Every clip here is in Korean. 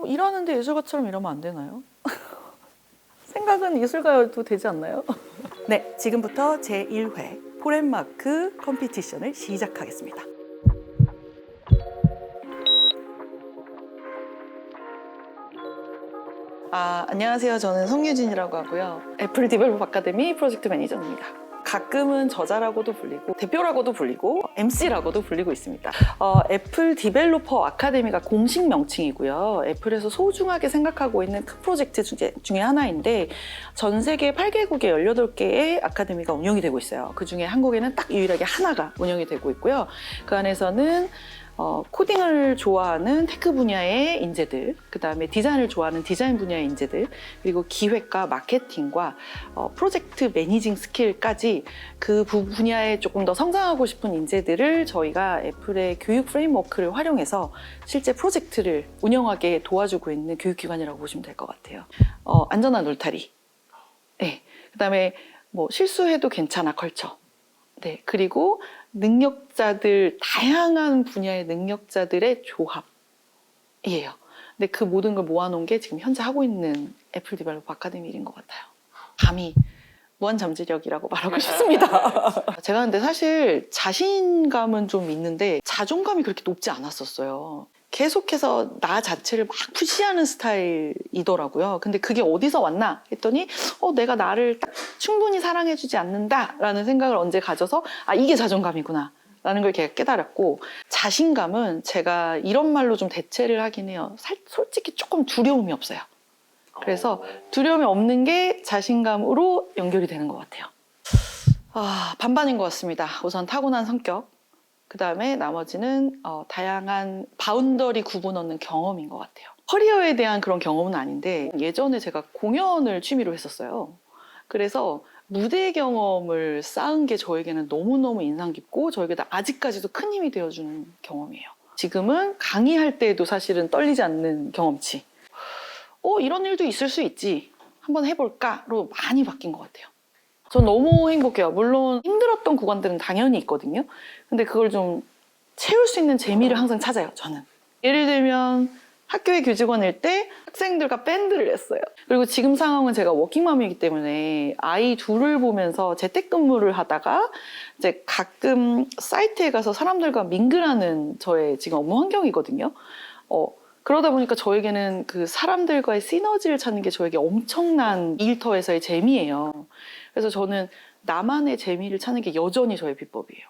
일하는데 예술가처럼 일하면 안 되나요? 생각은 예술가여도 되지 않나요? 네, 지금부터 제1회 포렌마크 컴피티션을 시작하겠습니다. 안녕하세요. 저는 성유진이라고 하고요. 애플 디벨롭 아카데미 프로젝트 매니저입니다. 가끔은 저자라고도 불리고 대표라고도 불리고 MC라고도 불리고 있습니다. 애플 디벨로퍼 아카데미가 공식 명칭이고요. 애플에서 소중하게 생각하고 있는 큰 프로젝트 중에 하나인데 전 세계 8개국에 18개의 아카데미가 운영이 되고 있어요. 그중에 한국에는 딱 유일하게 하나가 운영이 되고 있고요. 그 안에서는 코딩을 좋아하는 테크 분야의 인재들, 그 다음에 디자인을 좋아하는 디자인 분야의 인재들, 그리고 기획과 마케팅과 프로젝트 매니징 스킬까지 그 분야에 조금 더 성장하고 싶은 인재들을 저희가 애플의 교육 프레임워크를 활용해서 실제 프로젝트를 운영하게 도와주고 있는 교육기관이라고 보시면 될 것 같아요. 안전한 울타리, 네. 그 다음에 뭐 실수해도 괜찮아 컬처, 네. 그리고 능력자들, 다양한 분야의 능력자들의 조합이에요. 근데 그 모든 걸 모아놓은 게 지금 현재 하고 있는 애플 디벨로퍼 아카데미인 것 같아요. 감히 무한잠재력이라고 말하고 싶습니다. 제가 근데 사실 자신감은 좀 있는데 자존감이 그렇게 높지 않았었어요. 계속해서 나 자체를 막 푸시하는 스타일이더라고요. 근데 그게 어디서 왔나 했더니 내가 나를 충분히 사랑해주지 않는다라는 생각을 언제 가져서 이게 자존감이구나 라는 걸 깨달았고, 자신감은 제가 이런 말로 좀 대체를 하긴 해요. 솔직히 조금 두려움이 없어요. 그래서 두려움이 없는 게 자신감으로 연결이 되는 것 같아요. 반반인 것 같습니다. 우선 타고난 성격, 그 다음에 나머지는 다양한 바운더리 구분 얻는 경험인 것 같아요. 커리어에 대한 그런 경험은 아닌데 예전에 제가 공연을 취미로 했었어요. 그래서 무대 경험을 쌓은 게 저에게는 너무너무 인상 깊고 저에게 아직까지도 큰 힘이 되어주는 경험이에요. 지금은 강의할 때에도 사실은 떨리지 않는 경험치. 이런 일도 있을 수 있지, 한번 해볼까로 많이 바뀐 것 같아요. 전 너무 행복해요. 물론 힘들었던 구간들은 당연히 있거든요. 근데 그걸 좀 채울 수 있는 재미를 항상 찾아요, 저는. 예를 들면 학교의 교직원일 때 학생들과 밴드를 했어요. 그리고 지금 상황은 제가 워킹맘이기 때문에 아이 둘을 보면서 재택근무를 하다가 이제 가끔 사이트에 가서 사람들과 밍글하는 저의 지금 업무 환경이거든요. 그러다 보니까 저에게는 그 사람들과의 시너지를 찾는 게 저에게 엄청난 일터에서의 재미예요. 그래서 저는 나만의 재미를 찾는 게 여전히 저의 비법이에요.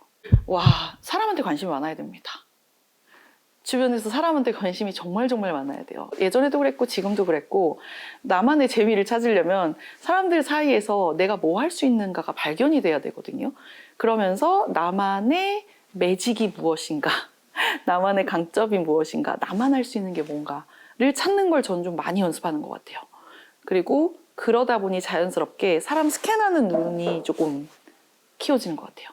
사람한테 관심이 많아야 됩니다. 주변에서 사람한테 관심이 정말 많아야 돼요. 예전에도 그랬고 지금도 그랬고, 나만의 재미를 찾으려면 사람들 사이에서 내가 뭐 할 수 있는가가 발견이 돼야 되거든요. 그러면서 나만의 매직이 무엇인가, 나만의 강점이 무엇인가, 나만 할 수 있는 게 뭔가를 찾는 걸 전 좀 많이 연습하는 것 같아요. 그리고 그러다 보니 자연스럽게 사람 스캔하는 눈이 조금 키워지는 것 같아요.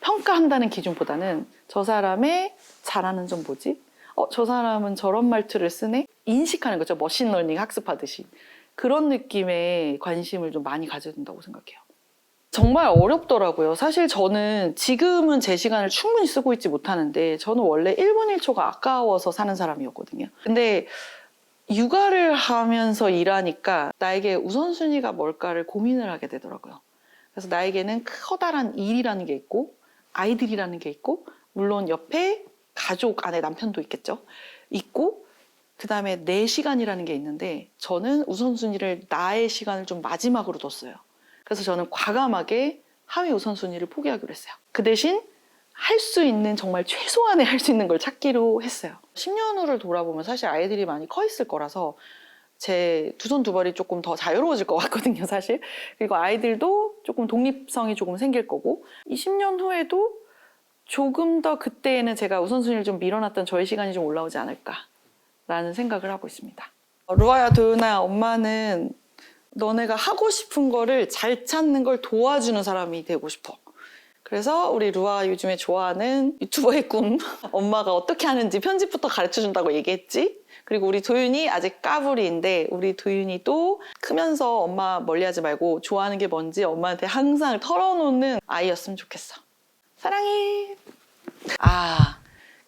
평가한다는 기준보다는 저 사람의 잘하는 점 뭐지? 저 사람은 저런 말투를 쓰네? 인식하는 거죠. 머신러닝 학습하듯이. 그런 느낌의 관심을 좀 많이 가져야 된다고 생각해요. 정말 어렵더라고요. 사실 저는 지금은 제 시간을 충분히 쓰고 있지 못하는데 저는 원래 1분 1초가 아까워서 사는 사람이었거든요. 근데 육아를 하면서 일하니까 나에게 우선순위가 뭘까를 고민을 하게 되더라고요. 그래서 나에게는 커다란 일이라는 게 있고 아이들이라는 게 있고, 물론 옆에 가족 안에 남편도 있겠죠. 있고, 그 다음에 내 시간이라는 게 있는데 저는 우선순위를 나의 시간을 좀 마지막으로 뒀어요. 그래서 저는 과감하게 하위 우선순위를 포기하기로 했어요. 그 대신 할 수 있는, 정말 최소한의 할 수 있는 걸 찾기로 했어요. 10년 후를 돌아보면 사실 아이들이 많이 커 있을 거라서 제 두 손 두 발이 조금 더 자유로워질 것 같거든요, 사실. 그리고 아이들도 조금 독립성이 조금 생길 거고, 20년 후에도 조금 더 그때에는 제가 우선순위를 좀 밀어놨던 저의 시간이 좀 올라오지 않을까라는 생각을 하고 있습니다. 루아야, 도윤아, 엄마는 너네가 하고 싶은 거를 잘 찾는 걸 도와주는 사람이 되고 싶어. 그래서 우리 루아 요즘에 좋아하는 유튜버의 꿈, 엄마가 어떻게 하는지 편집부터 가르쳐준다고 얘기했지. 그리고 우리 도윤이 아직 까불이인데 우리 도윤이도 크면서 엄마 멀리하지 말고 좋아하는 게 뭔지 엄마한테 항상 털어놓는 아이였으면 좋겠어. 사랑해.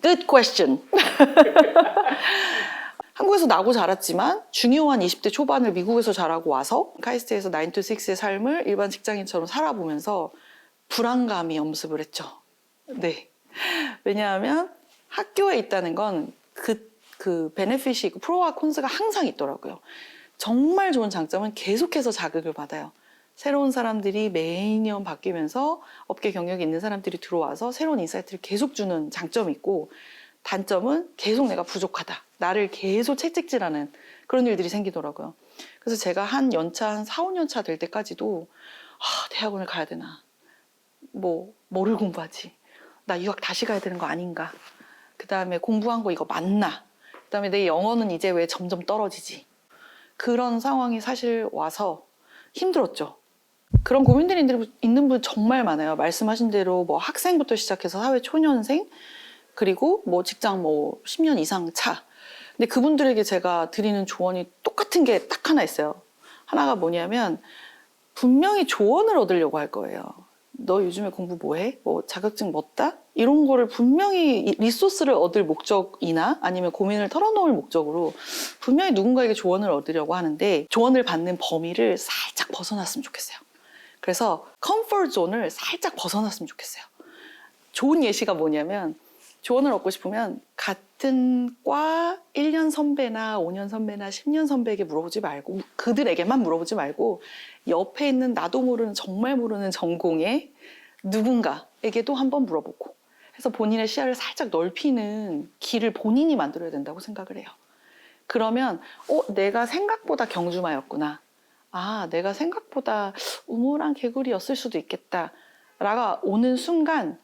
Good question. 한국에서 나고 자랐지만 중요한 20대 초반을 미국에서 자라고 와서 카이스트에서 9 to 6의 삶을 일반 직장인처럼 살아보면서 불안감이 엄습을 했죠. 네. 왜냐하면 학교에 있다는 건 그 베네핏이 있고 프로와 콘스가 항상 있더라고요. 정말 좋은 장점은 계속해서 자극을 받아요. 새로운 사람들이 매년 바뀌면서 업계 경력이 있는 사람들이 들어와서 새로운 인사이트를 계속 주는 장점이 있고, 단점은 계속 내가 부족하다. 나를 계속 채찍질하는 그런 일들이 생기더라고요. 그래서 제가 한 4, 5년 차 될 때까지도 대학원을 가야 되나? 뭐를 공부하지? 나 유학 다시 가야 되는 거 아닌가? 그 다음에 공부한 거 이거 맞나? 그 다음에 내 영어는 이제 왜 점점 떨어지지? 그런 상황이 사실 와서 힘들었죠. 그런 고민들이 있는 분 정말 많아요. 말씀하신 대로 뭐 학생부터 시작해서 사회 초년생, 그리고 뭐 직장 10년 이상 차. 근데 그분들에게 제가 드리는 조언이 똑같은 게 딱 하나 있어요. 하나가 뭐냐면, 분명히 조언을 얻으려고 할 거예요. 너 요즘에 공부 뭐 해? 자격증 뭐 따? 이런 거를 분명히 리소스를 얻을 목적이나 아니면 고민을 털어놓을 목적으로 분명히 누군가에게 조언을 얻으려고 하는데, 조언을 받는 범위를 살짝 벗어났으면 좋겠어요. 그래서 컴포트 존을 살짝 벗어났으면 좋겠어요. 좋은 예시가 뭐냐면, 조언을 얻고 싶으면 같은 과 1년 선배나 5년 선배나 10년 선배에게 물어보지 말고, 그들에게만 물어보지 말고 옆에 있는 나도 모르는 정말 모르는 전공의 누군가에게도 한번 물어보고 해서 본인의 시야를 살짝 넓히는 길을 본인이 만들어야 된다고 생각을 해요. 그러면 내가 생각보다 경주마였구나. 내가 생각보다 우물한 개구리였을 수도 있겠다 라가 오는 순간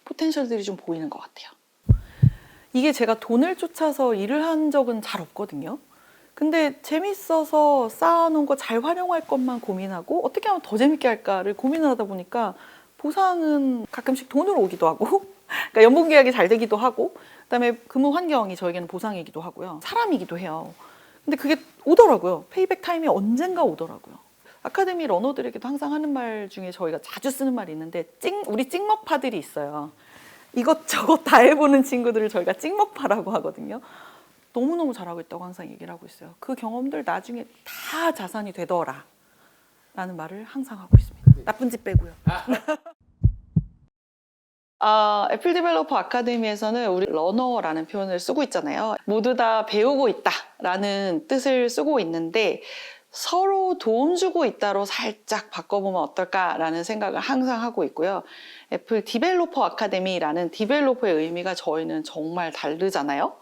포텐셜들이 좀 보이는 것 같아요. 이게 제가 돈을 쫓아서 일을 한 적은 잘 없거든요. 근데 재밌어서 쌓아놓은 거 잘 활용할 것만 고민하고 어떻게 하면 더 재밌게 할까를 고민을 하다 보니까 보상은 가끔씩 돈으로 오기도 하고 그러니까 연봉 계약이 잘 되기도 하고, 그다음에 근무 환경이 저에게는 보상이기도 하고요. 사람이기도 해요. 근데 그게 오더라고요. 페이백 타임이 언젠가 오더라고요. 아카데미 러너들에게도 항상 하는 말 중에 저희가 자주 쓰는 말이 있는데, 우리 찍먹파들이 있어요. 이것저것 다 해보는 친구들을 저희가 찍먹파라고 하거든요. 너무너무 잘하고 있다고 항상 얘기를 하고 있어요. 그 경험들 나중에 다 자산이 되더라 라는 말을 항상 하고 있습니다. 나쁜 짓 빼고요. 애플 디벨로퍼 아카데미에서는 우리 러너라는 표현을 쓰고 있잖아요. 모두 다 배우고 있다라는 뜻을 쓰고 있는데, 서로 도움 주고 있다로 살짝 바꿔보면 어떨까라는 생각을 항상 하고 있고요. 애플 디벨로퍼 아카데미라는 디벨로퍼의 의미가 저희는 정말 다르잖아요.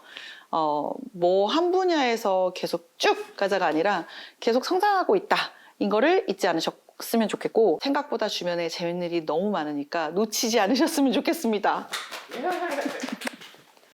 한 분야에서 계속 쭉 가자가 아니라 계속 성장하고 있다. 이거를 잊지 않으셨으면 좋겠고, 생각보다 주변에 재밌는 일이 너무 많으니까 놓치지 않으셨으면 좋겠습니다.